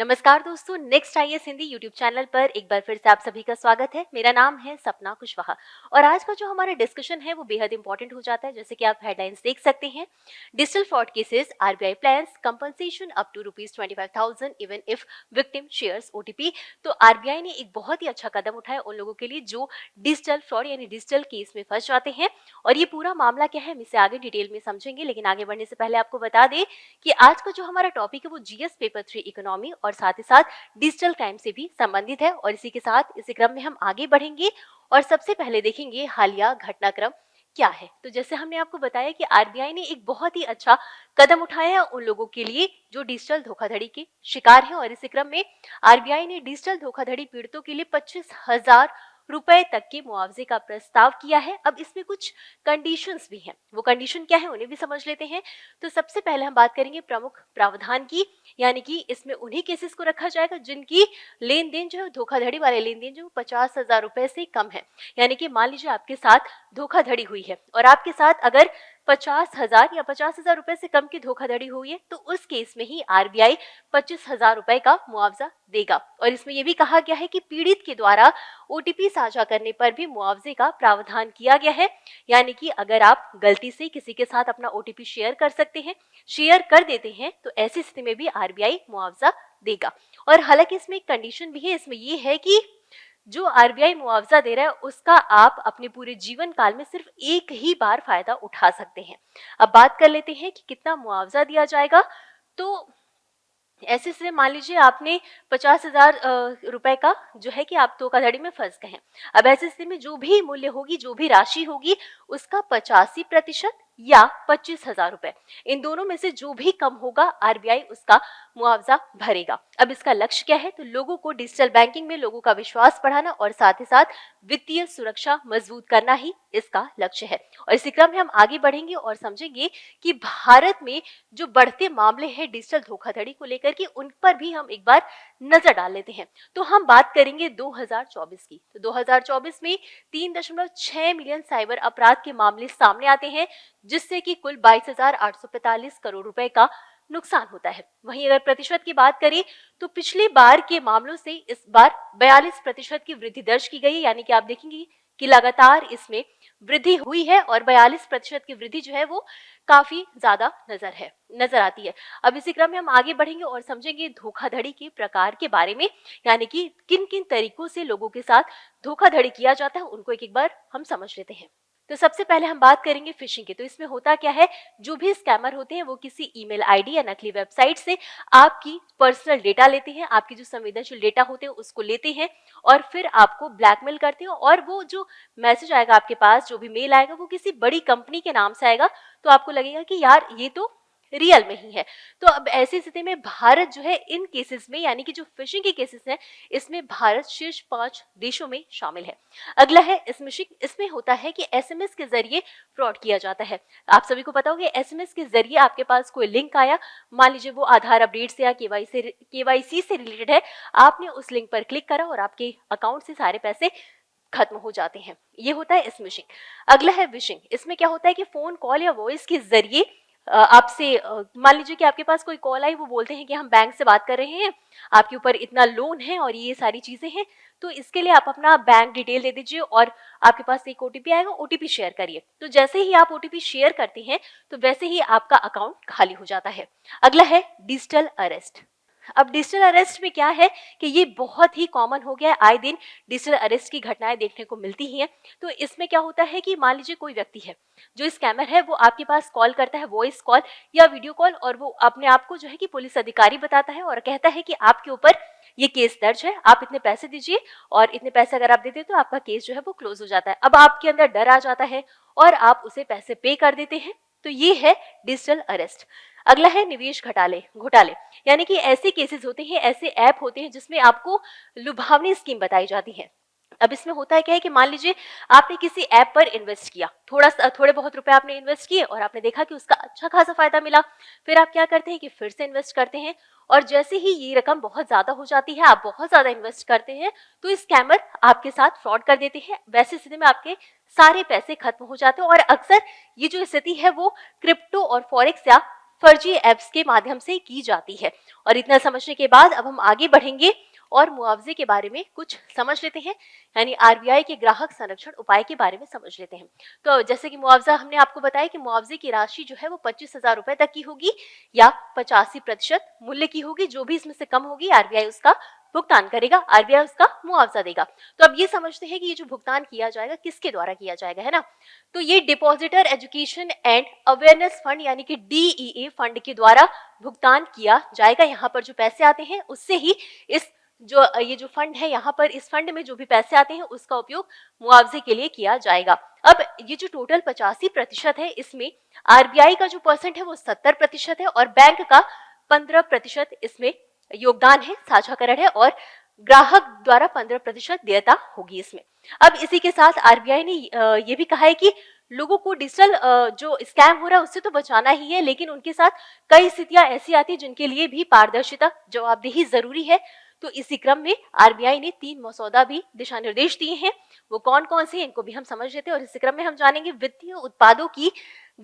नमस्कार दोस्तों, next IAS Hindi YouTube channel पर एक बार फिर से आप सभी का स्वागत है। मेरा नाम है सपना कुशवाहा और आज का जो हमारा डिस्कशन है वो बेहद इंपॉर्टेंट हो जाता है। जैसे कि आप हेडलाइंस देख सकते हैं, digital fraud cases, RBI plans compensation up to ₹25,000 even if victim shares OTP. तो आरबीआई ने एक बहुत ही अच्छा कदम उठाया उन लोगों के लिए जो डिजिटल फ्रॉड यानी डिजिटल केस में फंस जाते हैं। और ये पूरा मामला क्या है हम इसे आगे डिटेल में समझेंगे, लेकिन आगे बढ़ने से पहले आपको बता दें कि आज का जो हमारा टॉपिक है वो जीएस पेपर 3 इकोनॉमी और साथ ही साथ डिजिटल क्राइम से भी संबंधित है। और इसी के साथ इसी क्रम में हम आगे बढ़ेंगे और सबसे पहले देखेंगे हालिया घटनाक्रम क्या है। तो जैसे हमने आपको बताया कि आरबीआई ने एक बहुत ही अच्छा कदम उठाया है उन लोगों के लिए जो डिजिटल धोखाधड़ी के शिकार हैं। और इसी क्रम में आरबीआई ने डिजिटल धोखाधड़ी पीड़ितों के लिए 25,000 रुपए तक के मुआवजे का प्रस्ताव किया है। अब इसमें कुछ कंडीशंस भी हैं, वो कंडीशन क्या है उन्हें भी समझ लेते हैं। तो सबसे पहले हम बात करेंगे प्रमुख प्रावधान की, यानी कि इसमें उन्हीं केसेस को रखा जाएगा जिनकी लेन देन जो है धोखाधड़ी वाले लेन देन जो 50,000 रुपए से कम है। यानी कि मान लीजिए आपके साथ धोखाधड़ी हुई है और आपके साथ अगर 50,000 या 50,000 रुपए से कम की धोखाधड़ी हुई है तो उस केस में ही आरबीआई 25,000 रुपए का मुआवजा देगा। और इसमें यह भी कहा गया है कि पीड़ित के द्वारा ओटीपी साझा करने पर भी मुआवजे का प्रावधान किया गया है। यानी कि अगर आप गलती से किसी के साथ अपना ओटीपी शेयर कर देते हैं तो ऐसी स्थिति में भी आरबीआई मुआवजा देगा। और हालांकि इसमें एक कंडीशन भी है, इसमें ये है कि जो आरबीआई मुआवजा दे रहा है उसका आप अपने पूरे जीवन काल में सिर्फ एक ही बार फायदा उठा सकते हैं। अब बात कर लेते हैं कि कितना मुआवजा दिया जाएगा। तो ऐसे से मान लीजिए आपने 50,000 रुपए का जो है कि आप धोखाधड़ी में फंस गए हैं। अब ऐसी स्थिति में जो भी मूल्य होगी, जो भी राशि होगी, उसका 85% या 25,000 रुपए, इन दोनों में से जो भी कम होगा आरबीआई उसका मुआवजा भरेगा। अब इसका लक्ष्य क्या है? तो लोगों को डिजिटल बैंकिंग में लोगों का विश्वास बढ़ाना और साथ ही साथ वित्तीय सुरक्षा मजबूत करना ही इसका लक्ष्य है। और इसी क्रम में हम आगे बढ़ेंगे और समझेंगे कि भारत में जो बढ़ते मामले हैं डिजिटल धोखाधड़ी को लेकर के, उन पर भी हम एक बार नजर डाल लेते हैं। तो हम बात करेंगे 2024 की। तो 2024 में 3.6 मिलियन साइबर अपराध के मामले सामने आते हैं, जिससे कि कुल 22,845 करोड़ रुपए का नुकसान होता है। वहीं अगर प्रतिशत की बात करें तो पिछली बार के मामलों से इस बार 42% की वृद्धि दर्ज की गई है। यानी कि आप देखेंगे कि लगातार इसमें वृद्धि हुई है और 42% की वृद्धि जो है वो काफी ज्यादा नजर आती है। अब इसी क्रम में हम आगे बढ़ेंगे और समझेंगे धोखाधड़ी के प्रकार के बारे में, यानी कि किन किन तरीकों से लोगों के साथ धोखाधड़ी किया जाता है उनको एक एक बार हम समझ लेते हैं। तो सबसे पहले हम बात करेंगे फिशिंग की। तो इसमें होता क्या है, जो भी स्कैमर होते हैं वो किसी ईमेल आईडी या नकली वेबसाइट से आपकी पर्सनल डेटा लेते हैं, आपकी जो संवेदनशील डेटा होते हैं उसको लेते हैं और फिर आपको ब्लैकमेल करते हैं। और वो जो मैसेज आएगा आपके पास, जो भी मेल आएगा, वो किसी बड़ी कंपनी के नाम से आएगा। तो आपको लगेगा कि यार ये तो रियल में ही है। तो अब ऐसी स्थिति में भारत जो है इन केसेस में, यानी कि जो फिशिंग के केसेस हैं, इसमें भारत शीर्ष 5 देशों में शामिल है। अगला है स्मिशिंग। इसमें होता है कि एसएमएस के जरिए फ्रॉड किया जाता है। आप सभी को पता होगा एसएमएस के जरिए आपके पास कोई लिंक आया, मान लीजिए वो आधार अपडेट से या केवाईसी से रिलेटेड है, आपने उस लिंक पर क्लिक करा और आपके अकाउंट से सारे पैसे खत्म हो जाते हैं। ये होता है स्मिशिंग। अगला है विशिंग। इसमें क्या होता है कि फोन कॉल या वॉइस के जरिए आपसे मान लीजिए कि आपके पास कोई कॉल आई, वो बोलते हैं कि हम बैंक से बात कर रहे हैं, आपके ऊपर इतना लोन है और ये सारी चीजें हैं, तो इसके लिए आप अपना बैंक डिटेल दे दीजिए और आपके पास एक ओटीपी आएगा, ओटीपी शेयर करिए। तो जैसे ही आप ओटीपी शेयर करते हैं तो वैसे ही आपका अकाउंट खाली हो जाता है। अगला है डिजिटल अरेस्ट। अब डिजिटल अरेस्ट में क्या है कि ये बहुत ही कॉमन हो गया है, आए दिन डिजिटल अरेस्ट की घटनाएं देखने को मिलती ही हैं। तो इसमें क्या होता है कि मान लीजिए कोई व्यक्ति है, जो स्कैमर है, वो आपके पास कॉल करता है, वॉइस कॉल या वीडियो कॉल, और वो अपने आप को जो है कि पुलिस अधिकारी बताता है और कहता है कि आपके ऊपर ये केस दर्ज है, आप इतने पैसे दीजिए और इतने पैसे अगर आप देते हैं तो आपका केस जो है वो क्लोज हो जाता है। अब आपके अंदर डर आ जाता है और आप उसे पैसे पे कर देते हैं। तो ये है डिजिटल अरेस्ट। अगला है निवेश घोटाले, यानी कि ऐसे केसेस होते हैं, ऐसे ऐप होते हैं जिसमें आपको लुभावनी स्कीम बताई जाती है। अब इसमें होता है क्या है कि मान लीजिए आपने किसी ऐप पर इन्वेस्ट किया, थोड़े बहुत रुपए आपने इन्वेस्ट किए और आपने देखा कि उसका अच्छा खासा फायदा मिला। फिर आप क्या करते हैं कि फिर से इन्वेस्ट करते हैं और जैसे ही ये रकम बहुत ज्यादा हो जाती है, आप बहुत ज्यादा इन्वेस्ट करते हैं, तो स्कैमर आपके साथ फ्रॉड कर देते हैं। वैसी स्थिति में आपके सारे पैसे खत्म हो जाते हैं और अक्सर ये जो स्थिति है वो क्रिप्टो और फॉरेक्स या फर्जी ऐप्स के माध्यम से की जाती है। और इतना समझने के बाद अब हम आगे बढ़ेंगे और मुआवजे के बारे में कुछ समझ लेते हैं, यानी आरबीआई के ग्राहक संरक्षण उपाय के बारे में समझ लेते हैं। तो जैसे कि मुआवजा हमने आपको बताया कि मुआवजे की राशि जो है वो 25,000 रुपए तक की होगी या 85% मूल्य की होगी। जो भी इसमें से कम होगी आरबीआई उसका भुगतान करेगा, आरबीआई उसका मुआवजा देगा। तो अब ये समझते हैं कि ये जो भुगतान किया जाएगा किसके द्वारा किया जाएगा, है ना। तो ये depositor education and awareness fund यानी कि डीईए फंड के द्वारा भुगतान किया जाएगा। यहाँ पर जो पैसे आते हैं उससे ही इस ये जो फंड है, यहाँ पर इस फंड में जो भी पैसे आते हैं उसका उपयोग मुआवजे के लिए किया जाएगा। अब ये जो टोटल 85% है इसमें आरबीआई का जो परसेंट है वो 70% है और बैंक का 15% इसमें योगदान है, साझाकरण है, और ग्राहक द्वारा 15% देयता होगी इसमें। अब इसी के साथ आरबीआई ने ये भी कहा है कि लोगों को डिजिटल जो स्कैम हो रहा है उससे तो बचाना ही है, लेकिन उनके साथ कई स्थितियां ऐसी आती है जिनके लिए भी पारदर्शिता, जवाबदेही जरूरी है। तो इसी क्रम में आरबीआई ने 3 मसौदा भी दिशा निर्देश दिए हैं। वो कौन कौन से, इनको भी हम समझ लेते हैं। और इसी क्रम में हम जानेंगे वित्तीय उत्पादों की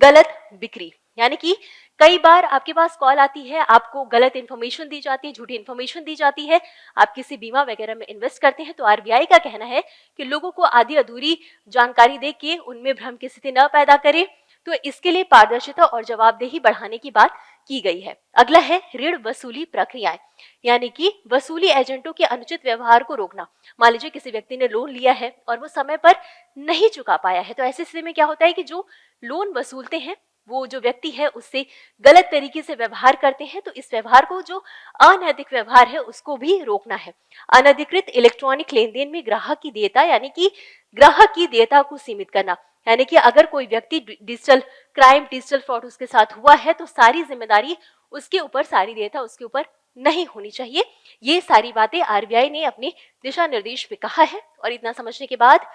गलत बिक्री, यानी कि कई बार आपके पास कॉल आती है, आपको गलत इन्फॉर्मेशन दी जाती है, झूठी इन्फॉर्मेशन दी जाती है, आप किसी बीमा वगैरह में इन्वेस्ट करते हैं, तो आरबीआई का कहना है कि लोगों को आधी अधूरी जानकारी दे के उनमें भ्रम की स्थिति न पैदा करें। तो इसके लिए पारदर्शिता और जवाबदेही बढ़ाने की बात की गई है। अगला है ऋण वसूली प्रक्रियाएं, यानी कि वसूली एजेंटों के अनुचित व्यवहार को रोकना। मान लीजिए किसी व्यक्ति ने लोन लिया है और वो समय पर नहीं चुका पाया है, तो ऐसी स्थिति में क्या होता है कि जो लोन वसूलते हैं वो जो व्यक्ति है उससे गलत तरीके से व्यवहार करते हैं। तो इस व्यवहार को, जो अनैतिक व्यवहार है, उसको भी रोकना है। अनधिकृत इलेक्ट्रॉनिक लेन देन में ग्राहक की देयता, यानी कि ग्राहक की देयता को सीमित करना, यानी कि अगर कोई व्यक्ति डिजिटल क्राइम, डिजिटल फ्रॉड उसके साथ हुआ है तो सारी जिम्मेदारी उसके ऊपर, सारी देयता उसके ऊपर नहीं होनी चाहिए। ये सारी बातें आरबीआई ने अपने दिशा निर्देश में कहा है। और इतना समझने के बाद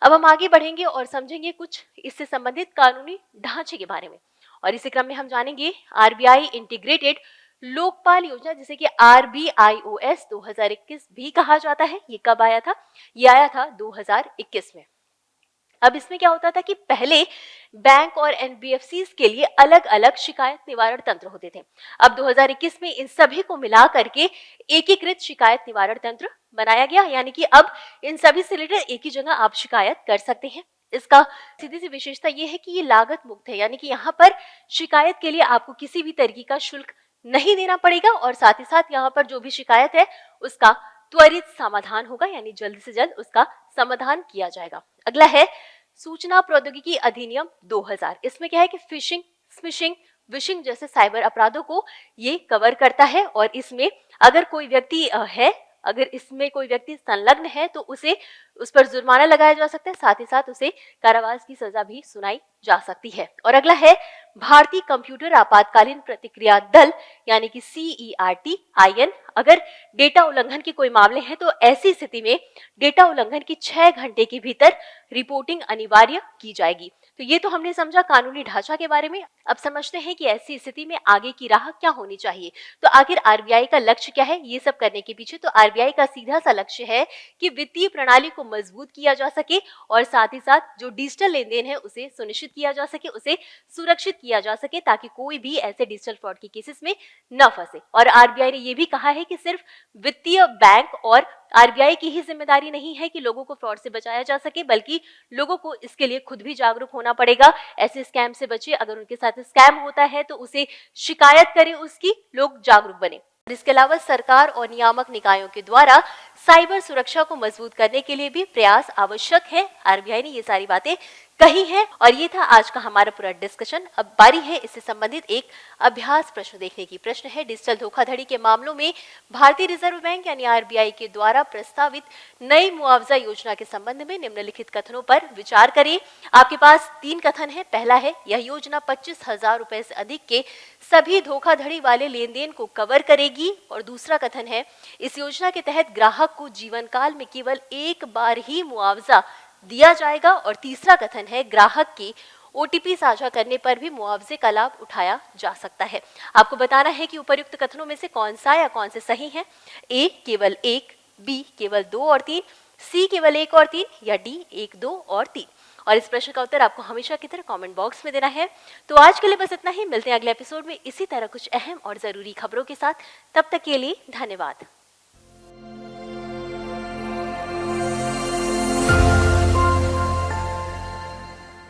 अब हम आगे बढ़ेंगे और समझेंगे कुछ इससे संबंधित कानूनी ढांचे के बारे में। और इसी क्रम में हम जानेंगे आरबीआई इंटीग्रेटेड लोकपाल योजना, जिसे कि आरबीआईओएस 2021 भी कहा जाता है। ये कब आया था? ये आया था 2021 में। अब इसमें क्या होता था कि पहले बैंक और एनबीएफसीज के लिए अलग अलग शिकायत निवारण तंत्र होते थे। अब 2021 में इन सभी को मिला करके एकीकृत शिकायत निवारण तंत्र बनाया गया, यानी कि अब इन सभी से रिलेटेड एक ही जगह आप शिकायत कर सकते हैं। इसका सीधी सी विशेषता यह है कि ये लागत मुक्त है, यानी कि यहाँ पर शिकायत के लिए आपको किसी भी तरीके का शुल्क नहीं देना पड़ेगा और साथ ही साथ यहाँ पर जो भी शिकायत है उसका त्वरित समाधान होगा, यानी जल्द से जल्द उसका समाधान किया जाएगा। अगला है सूचना प्रौद्योगिकी अधिनियम 2000। इसमें क्या है कि फिशिंग, स्मिशिंग, विशिंग जैसे साइबर अपराधों को ये कवर करता है। और इसमें अगर कोई व्यक्ति अगर इसमें कोई व्यक्ति संलग्न है तो उसे, उस पर जुर्माना लगाया जा सकता है, साथ ही साथ उसे कारावास की सजा भी सुनाई जा सकती है। और अगला है भारतीय कंप्यूटर आपातकालीन प्रतिक्रिया दल, यानी कि CERT-IN। अगर डेटा उल्लंघन के कोई मामले हैं तो ऐसी स्थिति में डेटा उल्लंघन की 6 घंटे के भीतर रिपोर्टिंग अनिवार्य की जाएगी। तो ये तो हमने समझा कानूनी ढांचा के बारे में। अब समझते हैं कि ऐसी स्थिति में आगे की राह क्या होनी चाहिए। तो आखिर आरबीआई का लक्ष्य क्या है ये सब करने के पीछे? तो आरबीआई का सीधा सा लक्ष्य है कि वित्तीय प्रणाली को मजबूत किया जा सके और साथ ही साथ जो डिजिटल लेन देन है उसे सुनिश्चित किया जा सके, उसे सुरक्षित किया जा सके, ताकि कोई भी ऐसे डिजिटल फ्रॉड के केसेस में न फंसे। और आरबीआई ने यह भी कहा है कि सिर्फ वित्तीय बैंक और आरबीआई की ही जिम्मेदारी नहीं है कि लोगों को फ्रॉड से बचाया जा सके, बल्कि लोगों को इसके लिए खुद भी जागरूक होना पड़ेगा। ऐसे स्कैम से बचे, अगर उनके साथ स्कैम होता है तो उसे शिकायत करें उसकी, लोग जागरूक बने। इसके अलावा सरकार और नियामक निकायों के द्वारा साइबर सुरक्षा को मजबूत करने के लिए भी प्रयास आवश्यक है। आरबीआई ने ये सारी बातें कही है। और ये था आज का हमारा पूरा डिस्कशन। अब बारी है इससे संबंधित एक अभ्यास प्रश्न देखने की। प्रश्न है, डिजिटल धोखाधड़ी के मामलों में भारतीय रिजर्व बैंक यानी आरबीआई के द्वारा प्रस्तावित नई मुआवजा योजना के संबंध में निम्नलिखित कथनों पर विचार करें। आपके पास 3 कथन है। पहला है, यह योजना 25,000 रुपए से अधिक के सभी धोखाधड़ी वाले लेन देन को कवर करेगी। और दूसरा कथन है, इस योजना के तहत ग्राहक को जीवन काल में केवल एक बार ही मुआवजा दिया जाएगा। और तीसरा कथन है, ग्राहक की ओटीपी साझा करने पर भी मुआवजे का लाभ उठाया जा सकता है। आपको बताना है कि उपर्युक्त कथनों में से कौन सा या कौन से सही है। ए केवल 1, बी केवल 2 और 3, सी केवल 1 और 3, या डी 1, 2 और 3। और इस प्रश्न का उत्तर आपको हमेशा की तरह कमेंट बॉक्स में देना है। तो आज के लिए बस इतना ही, मिलते हैं अगले एपिसोड में इसी तरह कुछ अहम और ज़रूरी खबरों के साथ। तब तक के लिए धन्यवाद।